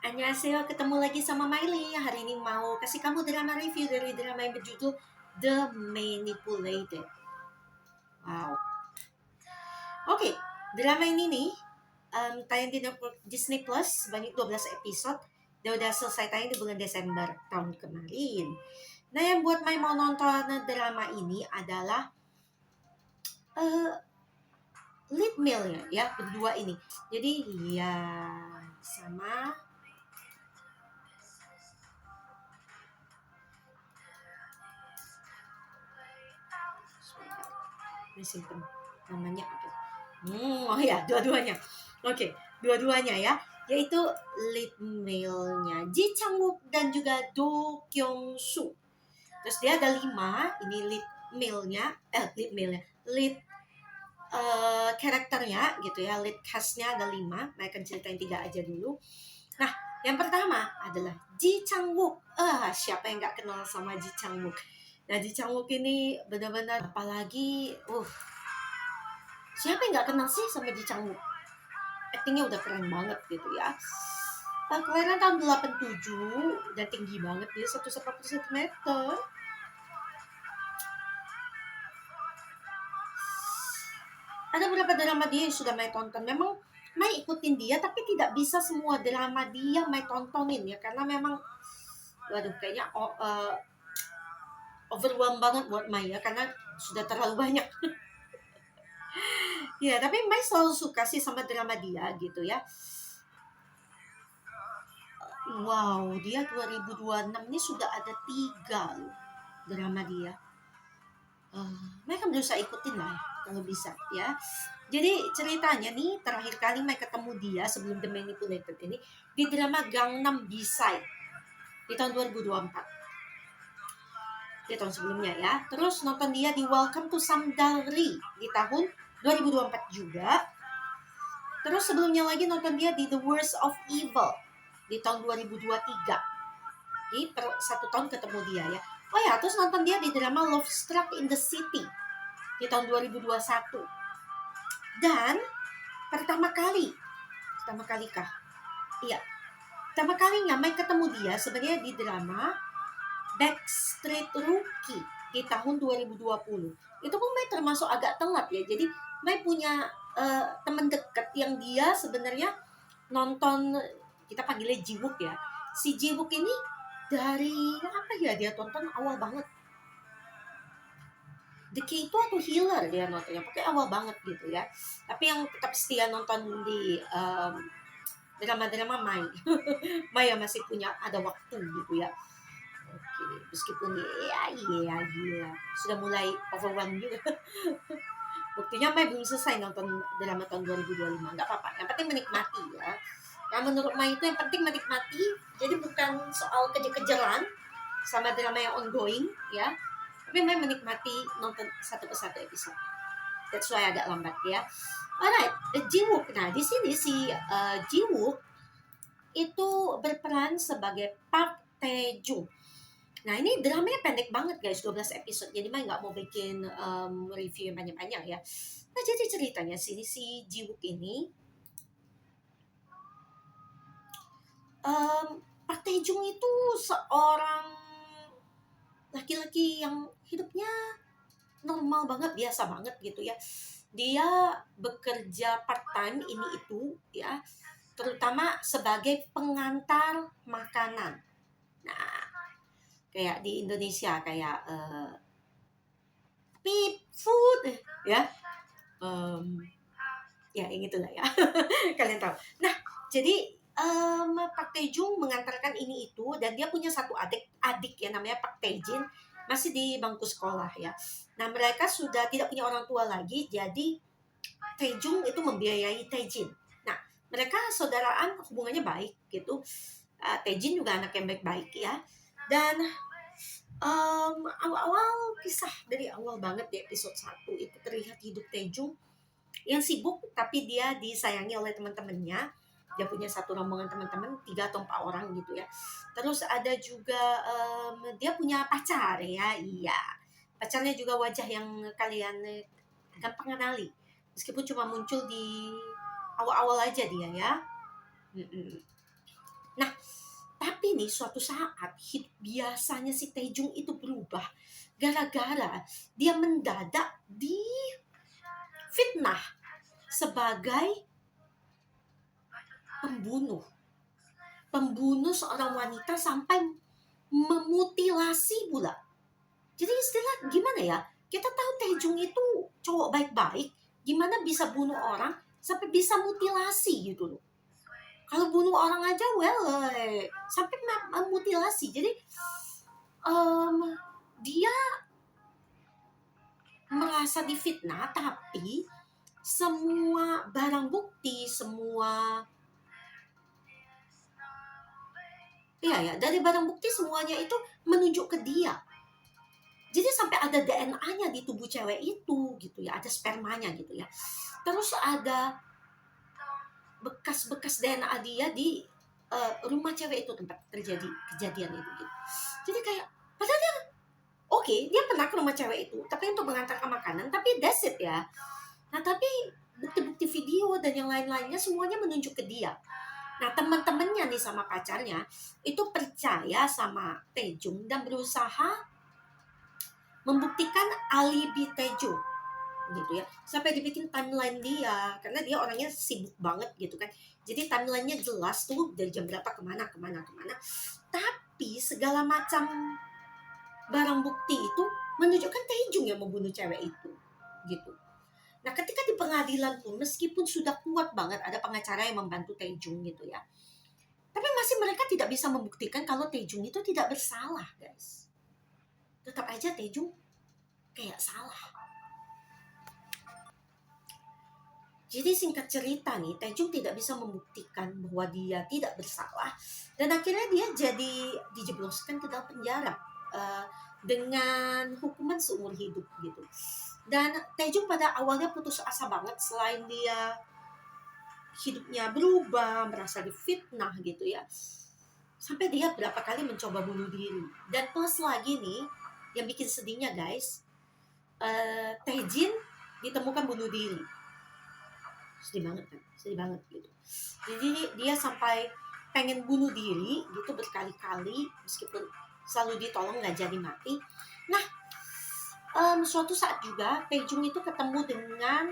Annyeonghaseyo, ketemu lagi sama Miley. Hari ini mau kasih kamu drama review dari drama yang berjudul The Manipulated. Wow. Oke, drama ini nih tayang di Disney Plus sebanyak 12 episode. Dia udah selesai tayang di bulan Desember tahun kemarin. Nah, yang buat Mai mau nonton drama ini adalah lead male-nya ya, berdua ini. Jadi ya sama ini simpen namanya apa? Oh ya, dua-duanya. Oke, dua-duanya ya, yaitu lead male-nya Ji Chang Wook dan juga Do Kyung Soo. Terus dia ada 5, ini lead lead karakternya gitu ya, lead cast-nya ada 5. Mereka ceritain 3 aja dulu. Nah, yang pertama adalah Ji Chang Wook. Siapa yang nggak kenal sama Ji Chang Wook? Nah, Ji Chang Wook ini benar-benar, apalagi siapa yang nggak kenal sih sama Ji Chang Wook? Actingnya udah keren banget gitu ya. Kelahiran tahun 87 dan tinggi banget, dia 180 cm. Ada beberapa drama dia yang sudah Mai tonton. Memang Mai ikutin dia, tapi tidak bisa semua drama dia Mai tontonin ya, karena memang waduh kayaknya overwhelmed banget buat Mai ya, karena sudah terlalu banyak. Ya, tapi Mai selalu suka sih sama drama dia gitu ya. Wow, dia 2026 ini sudah ada 3 loh drama dia. Mai kan berusaha ikutin lah ya, kalau bisa ya. Jadi ceritanya nih, terakhir kali Mai ketemu dia sebelum The Manipulated ini di drama Gangnam Style di tahun 2024. Di tahun sebelumnya ya. Terus nonton dia di Welcome to Samdalri di tahun 2024 juga. Terus sebelumnya lagi nonton dia di The Worst of Evil di tahun 2023. Jadi per 1 tahun ketemu dia ya. Oh ya, terus nonton dia di drama Love Struck in the City di tahun 2021. Dan pertama kali kah? Iya. Pertama kalinya Mai ketemu dia sebenarnya di drama Backstreet Rookie di tahun 2020. Itu pun Mai termasuk agak telat ya. Jadi Mai punya teman dekat yang dia sebenarnya nonton, kita panggilnya Jiwook ya. Si Jiwook ini dari apa ya, dia tonton awal banget. The K itu atau Healer dia nontonnya, pokoknya awal banget gitu ya. Tapi yang tetap setia nonton di drama-drama Mai. Mai yang masih punya ada waktu gitu ya. Oke, meskipun ya gila, sudah mulai overwhelmed juga. Buktinya Mai belum selesai nonton drama tahun 2025. Nggak apa-apa, yang penting menikmati ya. Yang menurut Mai itu yang penting menikmati. Jadi bukan soal kejar-kejaran sama drama yang ongoing ya, tapi Mai menikmati nonton satu persatu episode. That's why agak lambat ya. Alright, Jiwook. Nah, di sini si Jiwook itu berperan sebagai Park Tae-jung. Nah, ini dramanya pendek banget guys, 12 episode. Jadi Mai nggak mau bikin review yang panjang-panjang ya. Nah, jadi ceritanya si Jiwook ini Park Tae-jung itu seorang laki-laki yang hidupnya normal banget, biasa banget gitu ya. Dia bekerja part-time ini itu ya, terutama sebagai pengantar makanan. Nah, kayak di Indonesia kayak pip food ya, ya yang itulah ya. Kalian tahu. Nah, jadi Park Tae-jung mengantarkan ini itu, dan dia punya satu adik yang namanya Park Tae-jin, masih di bangku sekolah ya. Nah, mereka sudah tidak punya orang tua lagi, jadi Tae-jung itu membiayai Tae-jin. Nah, mereka saudaraan, hubungannya baik gitu. Tae-jin juga anak yang baik-baik ya. Dan awal-awal kisah dari awal banget di episode 1 itu terlihat hidup Tae-jung yang sibuk, tapi dia disayangi oleh teman-temannya. Dia punya satu rombongan teman-teman 3 atau 4 orang gitu ya. Terus ada juga dia punya pacar ya. Iya, pacarnya juga wajah yang kalian gampang kenali, meskipun cuma muncul di awal-awal aja dia ya. Nah, tapi nih suatu saat biasanya si Taejung itu berubah gara-gara dia mendadak difitnah sebagai pembunuh. Pembunuh seorang wanita sampai memutilasi pula. Jadi istilah gimana ya? Kita tahu Taejung itu cowok baik-baik, gimana bisa bunuh orang sampai bisa mutilasi gitu loh. Kalau bunuh orang aja, sampai memutilasi. Jadi dia merasa difitnah, tapi semua barang bukti, dari barang bukti semuanya itu menunjuk ke dia. Jadi sampai ada DNA-nya di tubuh cewek itu gitu ya, ada spermanya gitu ya. Terus ada bekas-bekas DNA dia di rumah cewek itu tempat terjadi kejadian itu gitu. Jadi kayak padahal dia dia pernah ke rumah cewek itu, tapi untuk mengantarkan makanan, tapi that's it ya. Nah, tapi bukti-bukti video dan yang lain-lainnya semuanya menunjuk ke dia. Nah, teman-temannya nih sama pacarnya itu percaya sama Taejung dan berusaha membuktikan alibi Taejung gitu ya, sampai dibikin timeline dia karena dia orangnya sibuk banget gitu kan. Jadi timelinenya jelas tuh dari jam berapa kemana. Tapi segala macam barang bukti itu menunjukkan Taejung yang membunuh cewek itu gitu. Nah, ketika di pengadilan pun meskipun sudah kuat banget ada pengacara yang membantu Taejung gitu ya, tapi masih mereka tidak bisa membuktikan kalau Taejung itu tidak bersalah, guys. Tetap aja Taejung kayak salah. Jadi singkat cerita nih, Taejung tidak bisa membuktikan bahwa dia tidak bersalah dan akhirnya dia jadi dijebloskan ke dalam penjara dengan hukuman seumur hidup gitu. Dan Taejung pada awalnya putus asa banget, selain dia hidupnya berubah, merasa difitnah gitu ya. Sampai dia berapa kali mencoba bunuh diri. Dan plus lagi nih, yang bikin sedihnya guys, Taejin ditemukan bunuh diri. Sedih banget gitu. Jadi dia sampai pengen bunuh diri gitu berkali-kali meskipun selalu ditolong nggak jadi mati. Nah, suatu saat juga Taejung itu ketemu dengan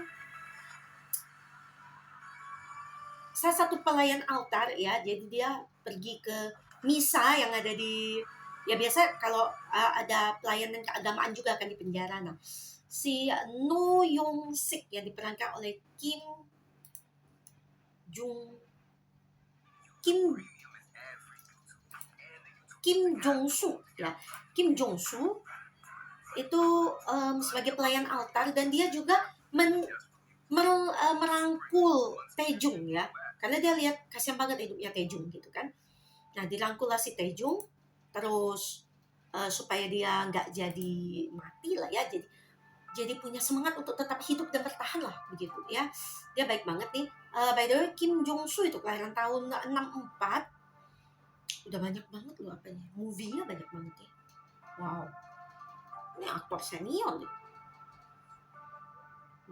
salah satu pelayan altar ya. Jadi dia pergi ke misa yang ada di ya biasa kalau ada pelayanan keagamaan juga akan di penjara. Nah, si No Young Sik yang diperankan oleh Kim Jong Soo ya. Kim Jong Soo itu sebagai pelayan altar dan dia juga merangkul Taejung ya, karena dia lihat kasihan banget hidupnya Taejung gitu kan. Nah, dirangkul lah si Taejung terus supaya dia nggak jadi mati lah ya, jadi punya semangat untuk tetap hidup dan bertahan lah begitu ya. Dia baik banget nih. By the way, Kim Jong Soo itu kelahiran tahun 64. Udah banyak banget loh apanya. Movie-nya banyak banget ya. Wow. Ini aktor senior nih.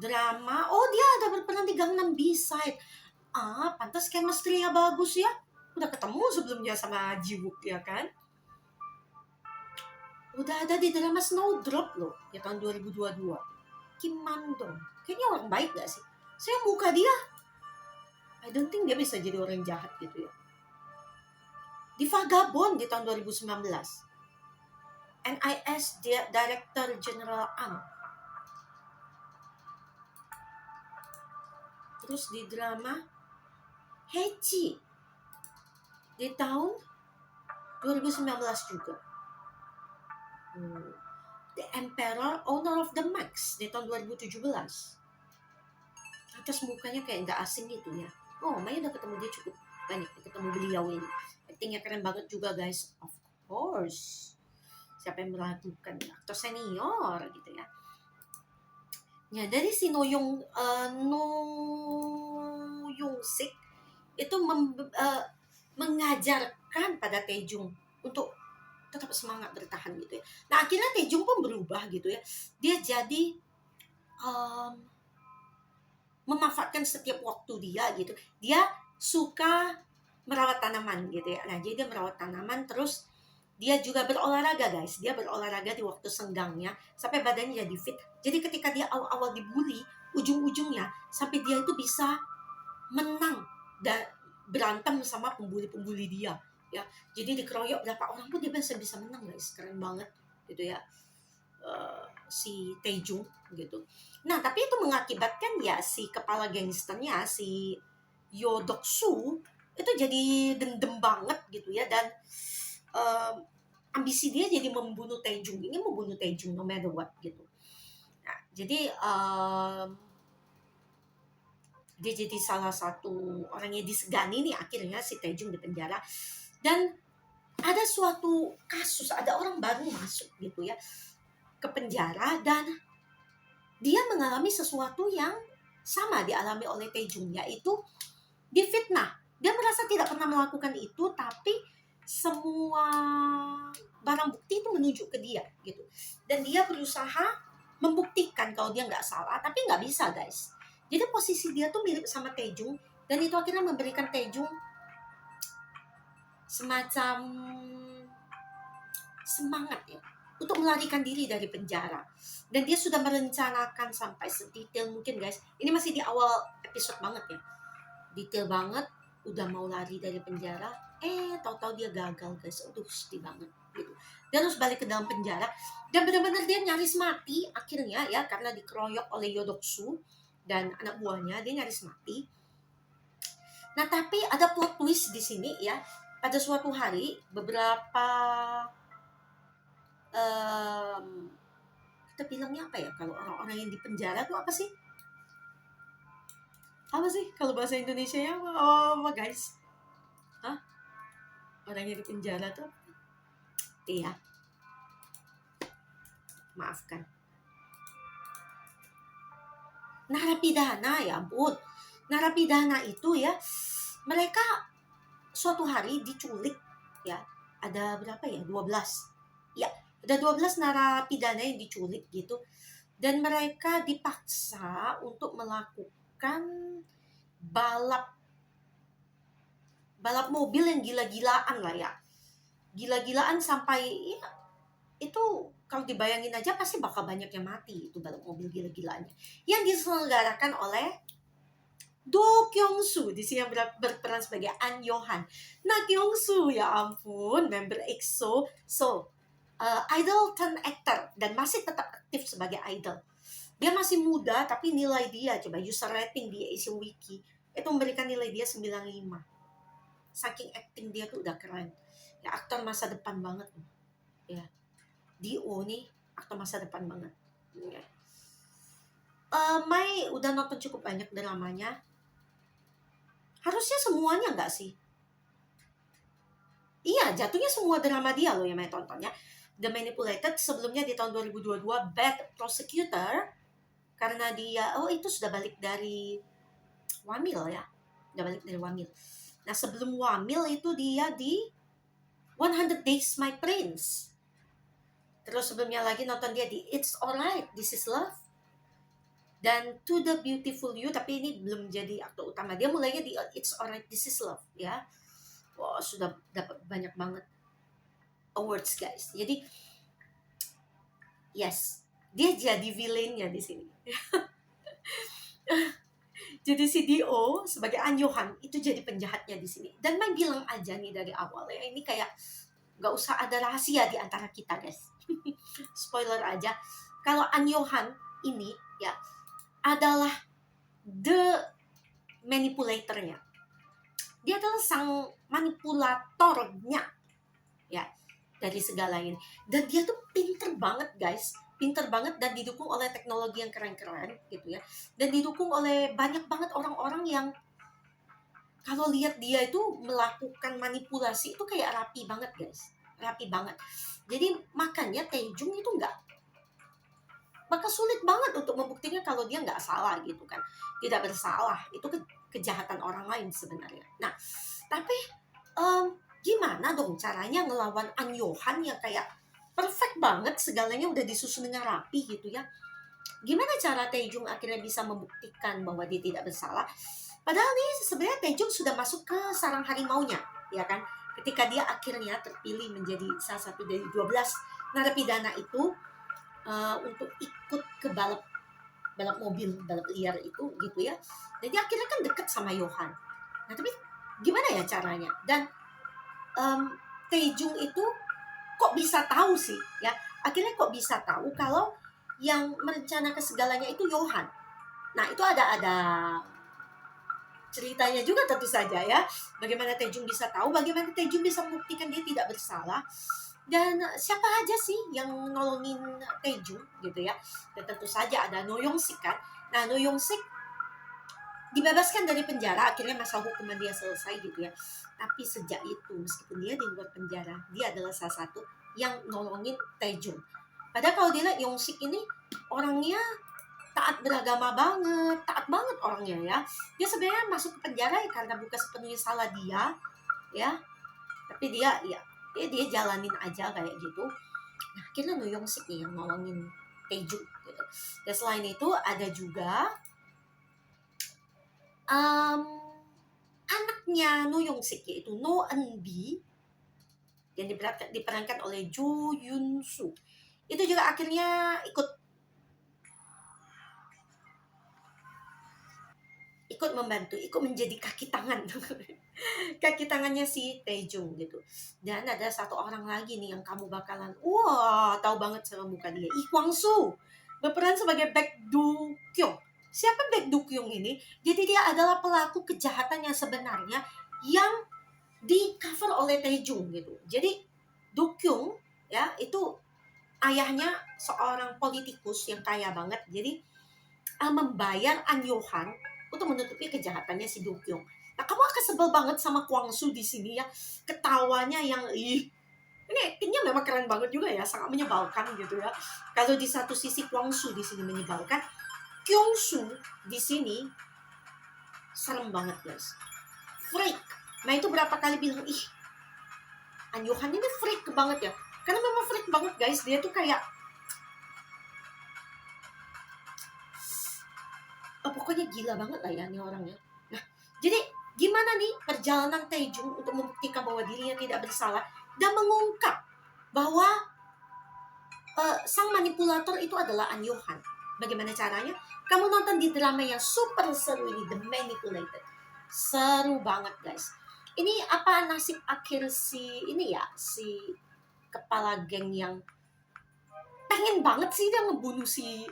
Drama. Oh, dia ada berperan di Gangnam B-Side. Pantas chemistry-nya bagus ya. Udah ketemu sebelumnya sama Jiwook ya kan. Udah ada di drama Snowdrop loh, ya tahun 2022. Kim Mandong. Kayaknya orang baik gak sih? Saya muka dia, I don't think dia bisa jadi orang jahat gitu ya. Di Vagabond di tahun 2019. NIS Director General Ang. Terus di drama Hechi di tahun 2019 juga. The Emperor Honor of the Max di tahun 2017. Atas mukanya kayak nggak asing gitu ya. Maya udah ketemu dia cukup banyak, ketemu beliau ini. Actingnya keren banget juga guys, of course. Siapa yang meragukan, aktor senior gitu ya. Ya, dari si No Young Sik itu mengajarkan pada Taejung untuk tetap semangat bertahan gitu ya. Nah, akhirnya Taejung pun berubah gitu ya. Dia jadi memanfaatkan setiap waktu dia gitu. Dia suka merawat tanaman gitu ya. Nah, jadi dia merawat tanaman, terus dia juga berolahraga guys. Dia berolahraga di waktu senggangnya sampai badannya jadi fit. Jadi ketika dia awal-awal dibully, ujung-ujungnya sampai dia itu bisa menang dan berantem sama pembuli-pembuli dia ya. Jadi dikeroyok berapa orang pun dia bisa menang guys. Keren banget gitu ya. Si Taejung gitu. Nah, tapi itu mengakibatkan ya si kepala gangsternya, si Yo Dok-soo itu jadi dendam banget gitu ya, dan ambisi dia jadi membunuh Taejung, ingin membunuh Taejung no matter what gitu. Nah, jadi dia jadi salah satu orang yang disegani nih akhirnya si Taejung di penjara. Dan ada suatu kasus, ada orang baru masuk gitu ya ke penjara, dan dia mengalami sesuatu yang sama dialami oleh Taejung, yaitu difitnah. Dia merasa tidak pernah melakukan itu, tapi semua barang bukti itu menunjuk ke dia gitu. Dan dia berusaha membuktikan kalau dia nggak salah, tapi nggak bisa guys. Jadi posisi dia tuh mirip sama Taejung, dan itu akhirnya memberikan Taejung semacam semangat ya untuk melarikan diri dari penjara. Dan dia sudah merencanakan sampai sedetail mungkin guys. Ini masih di awal episode banget ya. Detail banget, udah mau lari dari penjara, tahu-tahu dia gagal guys. Aduh, sedih banget gitu. Dia harus balik ke dalam penjara, dan benar-benar dia nyaris mati akhirnya ya, karena dikeroyok oleh Yo Dok-soo dan anak buahnya. Dia nyaris mati. Nah, tapi ada plot twist di sini ya. Pada suatu hari, beberapa kita bilangnya apa ya, kalau orang-orang yang di penjara tuh apa sih? Apa sih kalau bahasa Indonesia ya? Apa guys? Hah? Orang yang di penjara tuh iya. Maafkan. Narapidana, ya ampun. Narapidana itu ya, mereka suatu hari diculik ya. Ada berapa ya? 12. Ya, ada 12 narapidana yang diculik gitu. Dan mereka dipaksa untuk melakukan balap mobil yang gila-gilaan lah ya. Gila-gilaan sampai ya, itu kalau dibayangin aja pasti bakal banyak yang mati itu balap mobil gila-gilaannya. Yang diselenggarakan oleh Do Kyung-soo di sini yang berperan sebagai An Yohan. Nah, Kyung-soo ya ampun, member EXO. So, idol turn actor dan masih tetap aktif sebagai idol. Dia masih muda tapi nilai dia, coba user rating di Asian Wiki itu memberikan nilai dia 95. Saking acting dia tuh udah keren. Ya, aktor masa depan banget. Ya. Dio nih aktor masa depan banget. Ya. Mai udah nonton cukup banyak dramanya. Harusnya semuanya enggak sih? Iya, jatuhnya semua drama dia loh yang Mai tonton ya. The Manipulated sebelumnya di tahun 2022, Bad Prosecutor, karena dia itu sudah balik dari Wamil ya. Udah balik dari Wamil. Nah, sebelum Wamil itu dia di 100 Days My Prince. Terus sebelumnya lagi nonton dia di It's Alright, This Is Love. Dan To the Beautiful You, tapi ini belum jadi aktor utama. Dia mulainya di It's Alright, This Is Love ya. Wah, sudah dapat banyak banget awards guys. Jadi yes, dia jadi villainnya di sini. Jadi si Dio sebagai An Yohan itu jadi penjahatnya di sini. Dan Mai bilang aja nih dari awal ya, ini kayak nggak usah ada rahasia di antara kita guys. Spoiler aja, kalau An Yohan ini ya adalah the manipulatornya. Dia adalah sang manipulatornya ya dari segala ini. Dan dia tuh pinter banget guys, pinter banget, dan didukung oleh teknologi yang keren-keren gitu ya. Dan didukung oleh banyak banget orang-orang yang kalau lihat dia itu melakukan manipulasi itu kayak rapi banget guys, rapi banget. Jadi makanya Taejung itu bakal sulit banget untuk membuktikan kalau dia nggak salah gitu kan, tidak bersalah. Itu kejahatan orang lain sebenarnya. Nah, tapi gimana dong caranya ngelawan An Yohan yang kayak perfect banget, segalanya udah disusun dengan rapi gitu ya. Gimana cara Taejung akhirnya bisa membuktikan bahwa dia tidak bersalah? Padahal nih sebenarnya Taejong sudah masuk ke sarang harimaunya, ya kan? Ketika dia akhirnya terpilih menjadi salah satu dari 12 narapidana itu, untuk ikut ke balap balap mobil, balap liar itu gitu ya. Jadi akhirnya kan deket sama Johan. Nah tapi gimana ya caranya? Dan Taejong itu kok bisa tahu sih ya? Akhirnya kok bisa tahu kalau yang merencanakan segalanya itu Johan. Nah itu ada ceritanya juga tentu saja ya. Bagaimana Taejong bisa tahu, bagaimana Taejong bisa membuktikan dia tidak bersalah. Dan siapa aja sih yang nolongin Taejong gitu ya. Dan tentu saja ada No Young Sik kan. Nah No Young Sik dibebaskan dari penjara, akhirnya masa hukuman dia selesai gitu ya. Tapi sejak itu meskipun dia di luar penjara, dia adalah salah satu yang nolongin Taejong. Padahal kalau dilihat Young Sik ini orangnya taat beragama banget, taat banget orangnya ya. Dia sebenarnya masuk ke penjara ya karena bukan sepenuhnya salah dia, ya. Tapi dia jalanin aja kayak gitu. Nah, akhirnya No Young Sik nih yang nolongin Taejong gitu. Dan selain itu ada juga anaknya No Young Sik yaitu No Eun Bi yang diperankan oleh Jo Yun Soo. Itu juga akhirnya ikut membantu, ikut menjadi kaki tangan kaki tangannya si Taejong gitu. Dan ada satu orang lagi nih yang kamu bakalan tahu banget sama muka dia, Lee Kwang Soo berperan sebagai Baek Do Kyung. Siapa Baek Do Kyung ini? Jadi dia adalah pelaku kejahatan yang sebenarnya yang di cover oleh Taejong gitu. Jadi Do Kyung ya itu ayahnya seorang politikus yang kaya banget. Jadi membayar An Yohan untuk menutupi kejahatannya si Do Kyung. Nah, kamu akan sebel banget sama Kwang Soo di sini ya. Ketawanya yang ini actingnya memang keren banget juga ya, sangat menyebalkan gitu ya. Kalau di satu sisi Kwang Soo di sini menyebalkan, Kyung Soo di sini serem banget guys. Freak. Nah itu berapa kali bilang, An Yohan ini freak banget ya. Karena memang freak banget guys, dia tuh kayak pokoknya gila banget lah ya nih orangnya. Nah, jadi gimana nih perjalanan Taejong untuk membuktikan bahwa dirinya tidak bersalah dan mengungkap bahwa sang manipulator itu adalah An Yohan. Bagaimana caranya? Kamu nonton di drama yang super seru ini, The Manipulated. Seru banget guys. Ini apa nasib akhir si kepala geng yang pengen banget sih dia ngebunuh si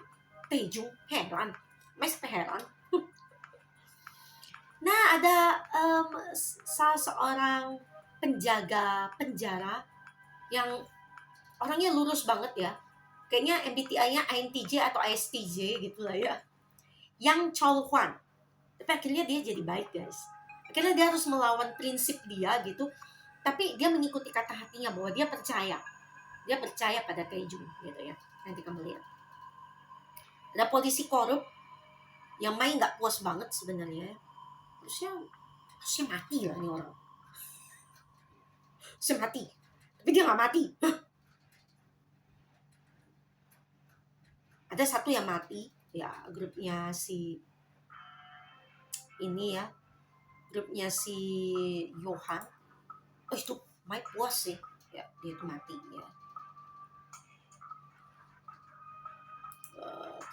Taejong. Heran. Heran. Nah, ada salah seorang penjaga penjara yang orangnya lurus banget ya. Kayaknya MBTI-nya INTJ atau ISTJ gitu lah ya. Yang Chol Hwan. Tapi akhirnya dia jadi baik guys. Akhirnya dia harus melawan prinsip dia gitu. Tapi dia mengikuti kata hatinya bahwa dia percaya. Dia percaya pada Taejong gitu ya. Nanti kamu lihat. Ada polisi korup yang main gak puas banget sebenarnya. Harusnya mati lah nih orang. Harusnya mati. Tapi dia gak mati. Ada satu yang mati. Ya grupnya si ini ya. Grupnya si Johan. Itu main puas sih. Ya dia tuh mati ya.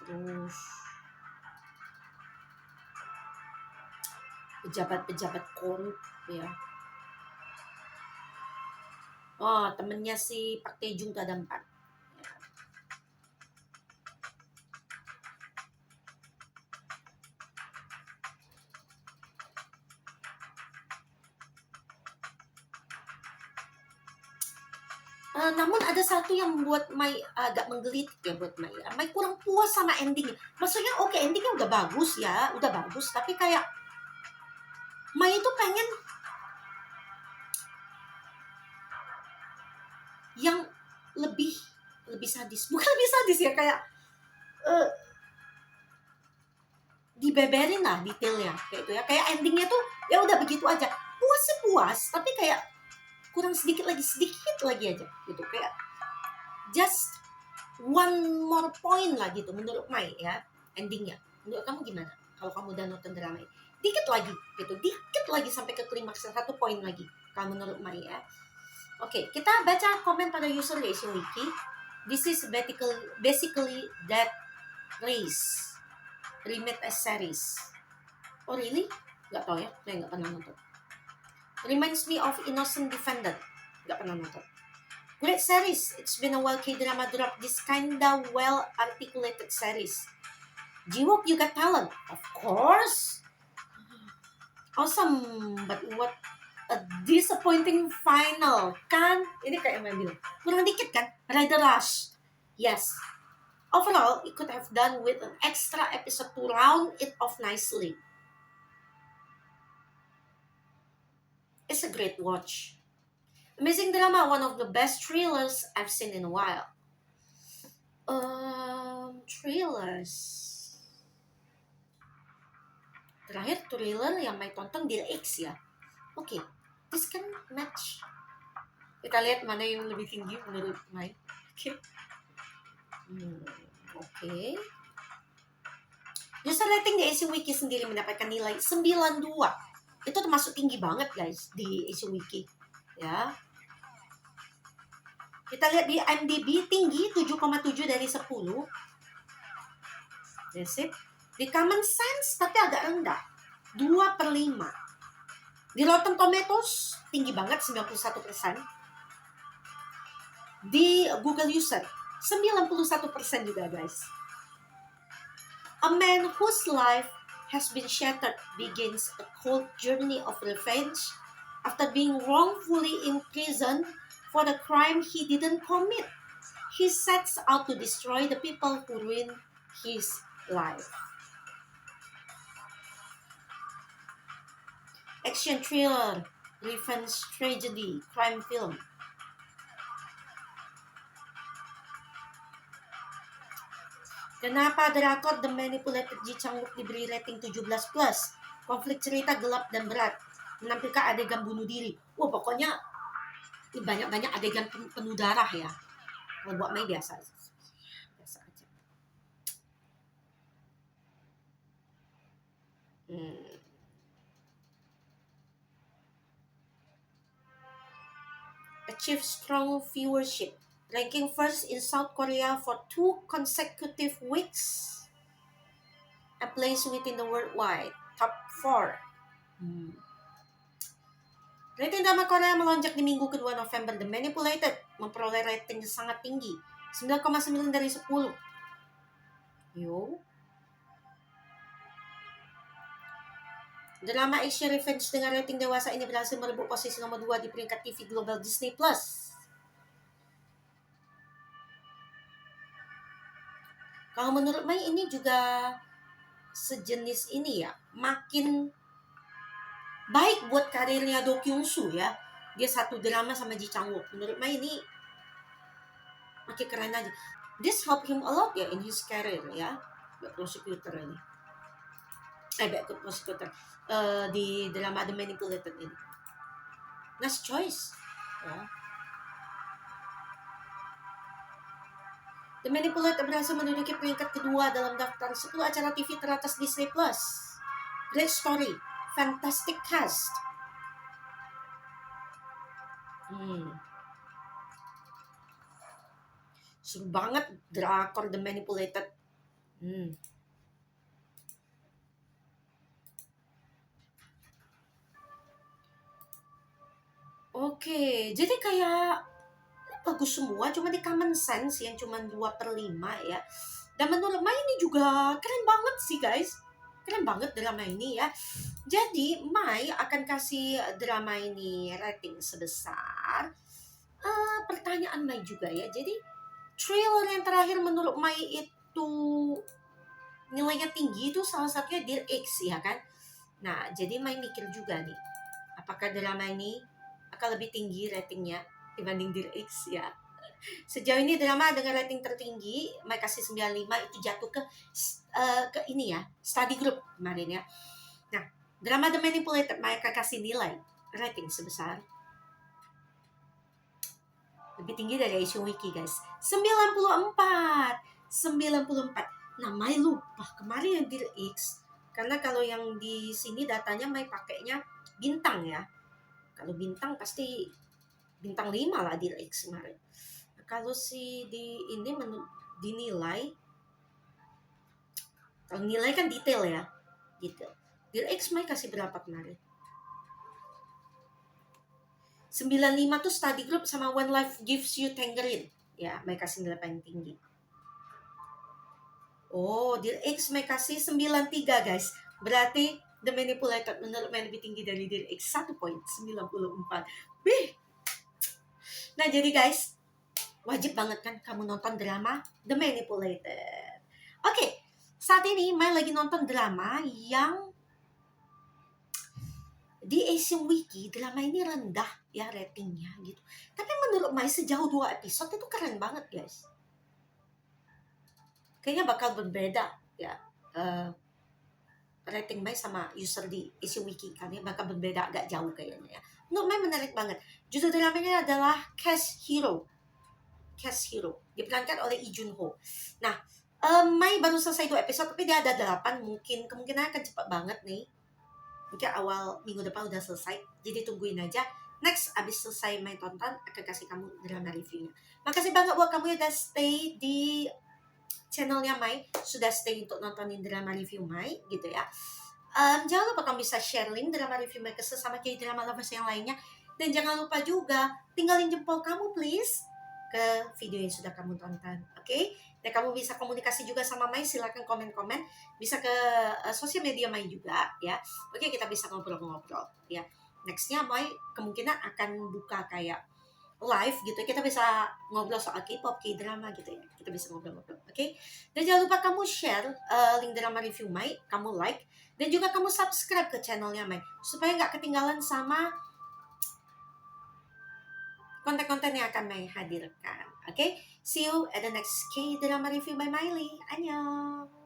Terus pejabat-pejabat korup ya. Temennya si Pak Taejong tuh ada 4 ya. Namun ada satu yang membuat Mai agak menggelitik ya buat Mai. Mai kurang puas sama endingnya. Maksudnya oke, endingnya udah bagus ya, tapi kayak Mai itu pengen yang lebih sadis. Bukan lebih sadis ya, kayak dibeberin lah detailnya kayak itu ya. Kayak endingnya tuh ya udah begitu aja. Puas sih puas, tapi kayak kurang sedikit lagi aja gitu. Kayak just one more point lah gitu menurut Mai ya endingnya. Menurut kamu gimana kalau kamu udah nonton drama ini? dikit lagi gitu, dikit lagi sampai ke klimaks, 1 poin lagi kalau menurut Mai ya. Oke, kita baca komen pada user di Asian Wiki. This is basically that race remade as series. Oh really? Gak tau ya, saya gak pernah nonton. Reminds me of Innocent Defendant. Gak pernah nonton. Great series. It's been a while K-drama dropped this kinda well-articulated series. Jiwook, you got talent. Of course. Awesome. But what a disappointing final. Kan? Ini kayak yang bilang. Kurang dikit kan? Rider Rush. Yes. Overall, it could have done with an extra episode to round it off nicely. It's a great watch. Amazing drama, one of the best thrillers I've seen in a while. Thrillers. Terakhir thriller yang Mai tonton Dear X ya. Oke, this can match. Kita lihat mana yang lebih tinggi menurut Mai. Oke. User rating di Asian Wiki sendiri mendapatkan nilai 92. Itu termasuk tinggi banget guys di Asian Wiki. Ya. Kita lihat di IMDb tinggi 7,7 dari 10. That's it. Di Common Sense tapi agak rendah. 2/5. Di Rotten Tomatoes tinggi banget 91%. Di Google User 91% juga guys. A man whose life has been shattered begins a cold journey of revenge after being wrongfully imprisoned for the crime he didn't commit. He sets out to destroy the people who ruined his life. Action thriller, revenge tragedy, crime film. Kenapa drakor The Manipulated Ji Chang-wook diberi rating 17+? Konflik cerita gelap dan berat, menampilkan adegan bunuh diri. Wah, pokoknya banyak-banyak adegan penuh darah ya. Kalau buat Mai biasa aja. Achieve strong viewership, ranking first in South Korea for 2 consecutive weeks, and place within the worldwide top 4. Rating drama Korea melonjak di minggu kedua November. The Manipulated memperoleh rating sangat tinggi, 9,9 dari 10. Yo. Drama Asia Revenge dengan rating dewasa ini berhasil merebut posisi nomor 2 di peringkat TV Global Disney+. Kalau menurut Mai ini juga sejenis ini ya, makin baik buat karirnya Do Kyung-soo ya. Dia satu drama sama Ji Chang-wook. Menurut Mai ini makin keren aja. This helped him a lot ya in his career ya. Back prosecutor ini. Back prosecutor di drama The Manipulated ini. Nice choice. Ya. The Manipulated berhasil menduduki peringkat kedua dalam daftar 10 acara TV teratas Disney+. Great story. Fantastic cast. Seru banget drakor The Manipulated. Oke, jadi kayak bagus semua, cuma di Common Sense yang cuma 2/5 ya. Dan menurut Mai ini juga keren banget sih guys. Keren banget drama ini ya. Jadi Mai akan kasih drama ini rating sebesar pertanyaan Mai juga ya. Jadi thriller yang terakhir menurut Mai itu nilainya tinggi itu salah satunya Dear X ya kan. Nah jadi Mai mikir juga nih, apakah drama ini akan lebih tinggi ratingnya dibanding Dear X ya. Sejauh ini drama dengan rating tertinggi Mai kasih 95 itu jatuh ke ini ya, study group kemarin ya. Nah, drama The Manipulated Mai akan kasih nilai rating sebesar lebih tinggi dari Asian Wiki guys, 94. Nah, Mai lupa kemarin yang Dear X Karena kalau yang di sini datanya Mai pakainya bintang ya. Kalau bintang pasti bintang 5 lah di X kemarin. Kalau si di ini dinilai, kalau nilai kan detail ya, detail. Di X Mai kasih berapa kemarin? 95 tuh study group sama When Life Gives You Tangerine. Ya, Mai kasih nilai paling tinggi. Oh, di X Mai kasih 93 guys. Berarti The Manipulated menurut Mai lebih tinggi dari Dear X 1,94. Wih. Nah, jadi guys, wajib banget kan kamu nonton drama The Manipulated. Oke, saat ini Mai lagi nonton drama yang di Asian Wiki, drama ini rendah ya ratingnya gitu. Tapi menurut Mai sejauh 2 episode itu keren banget guys. Kayaknya bakal berbeda ya. Rating Mai sama user di Asian Wiki kan ya bakal berbeda agak jauh kayaknya ya. Menurut Mai menarik banget. Judul dramanya adalah Cash Hero. Cash Hero diperankan oleh Lee Jun Ho. Nah, Mai baru selesai 2 episode tapi dia ada 8, mungkin kemungkinan akan cepat banget nih. Mungkin awal minggu depan udah selesai, jadi tungguin aja. Next, abis selesai Mai tonton, akan kasih kamu drama reviewnya. Makasih banget buat kamu yang udah stay di channelnya Mai, sudah stay untuk nontonin drama review Mai, gitu ya. Jangan lupa kamu bisa share link drama review Mai ke sesama K-drama lovers yang lainnya. Dan jangan lupa juga, tinggalin jempol kamu please ke video yang sudah kamu tonton, oke? Dan kamu bisa komunikasi juga sama Mai, silakan komen-komen. Bisa ke sosial media Mai juga, ya. Oke, kita bisa ngobrol-ngobrol, ya. Nextnya Mai kemungkinan akan buka kayak live gitu. Kita bisa ngobrol soal K-pop, K-drama gitu ya. Kita bisa ngobrol-ngobrol, oke? Dan jangan lupa kamu share link drama review Mai, kamu like, dan juga kamu subscribe ke channelnya Mai, supaya nggak ketinggalan sama konten-konten yang akan Mai hadirkan. Okay? See you at the next K-drama review by Miley. Annyeong!